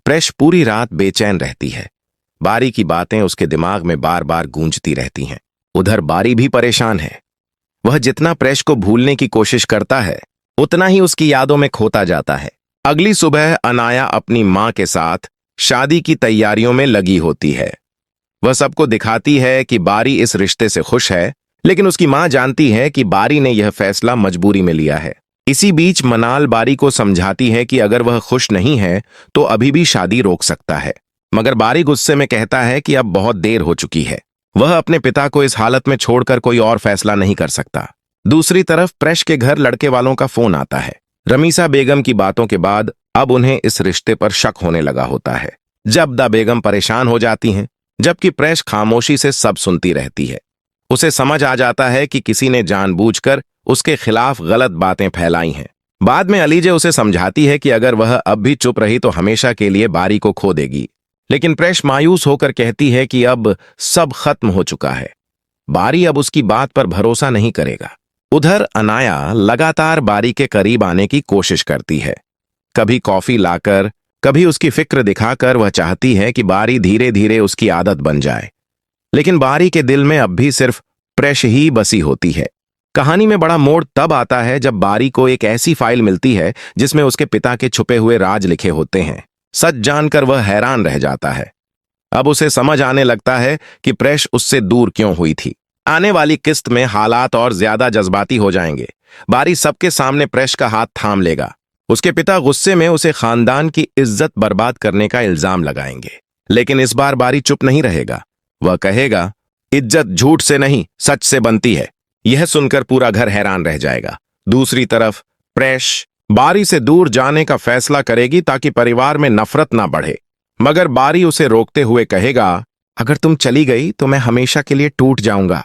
प्रेश पूरी रात बेचैन रहती है। बारी की बातें उसके दिमाग में बार बार गूंजती रहती हैं। उधर बारी भी परेशान है। वह जितना प्रेश को भूलने की कोशिश करता है, उतना ही उसकी यादों में खोता जाता है। अगली सुबह अनाया अपनी मां के साथ शादी की तैयारियों में लगी होती है। वह सबको दिखाती है कि बारी इस रिश्ते से खुश है, लेकिन उसकी मां जानती है कि बारी ने यह फैसला मजबूरी में लिया है। इसी बीच मनाल बारी को समझाती है कि अगर वह खुश नहीं है तो अभी भी शादी रोक सकता है, मगर बारी गुस्से में कहता है कि अब बहुत देर हो चुकी है। वह अपने पिता को इस हालत में छोड़कर कोई और फैसला नहीं कर सकता। दूसरी तरफ प्रेश के घर लड़के वालों का फोन आता है। रमीसा बेगम की बातों के बाद अब उन्हें इस रिश्ते पर शक होने लगा होता है। जब्दा बेगम परेशान हो जाती हैं, जबकि प्रेश खामोशी से सब सुनती रहती है। उसे समझ आ जाता है कि किसी ने जानबूझकर उसके खिलाफ गलत बातें फैलाई हैं। बाद में अलीजे उसे समझाती है कि अगर वह अब भी चुप रही तो हमेशा के लिए बारी को खो देगी, लेकिन प्रेश मायूस होकर कहती है कि अब सब खत्म हो चुका है। बारी अब उसकी बात पर भरोसा नहीं करेगा। उधर अनाया लगातार बारी के करीब आने की कोशिश करती है। कभी कॉफी लाकर, कभी उसकी फिक्र दिखाकर वह चाहती है कि बारी धीरे धीरे उसकी आदत बन जाए, लेकिन बारी के दिल में अब भी सिर्फ प्रेश ही बसी होती है। कहानी में बड़ा मोड़ तब आता है जब बारी को एक ऐसी फाइल मिलती है जिसमें उसके पिता के छुपे हुए राज लिखे होते हैं। सच जानकर वह हैरान रह जाता है। अब उसे समझ आने लगता है कि प्रेश उससे दूर क्यों हुई थी। आने वाली किस्त में हालात और ज्यादा जज्बाती हो जाएंगे। बारी सबके सामने प्रेश का हाथ थाम लेगा। उसके पिता गुस्से में उसे खानदान की इज्जत बर्बाद करने का इल्जाम लगाएंगे, लेकिन इस बार बारी चुप नहीं रहेगा। वह कहेगा, इज्जत झूठ से नहीं सच से बनती है। यह सुनकर पूरा घर हैरान रह जाएगा। दूसरी तरफ प्रेश बारी से दूर जाने का फैसला करेगी ताकि परिवार में नफरत ना बढ़े, मगर बारी उसे रोकते हुए कहेगा, अगर तुम चली गई तो मैं हमेशा के लिए टूट जाऊंगा।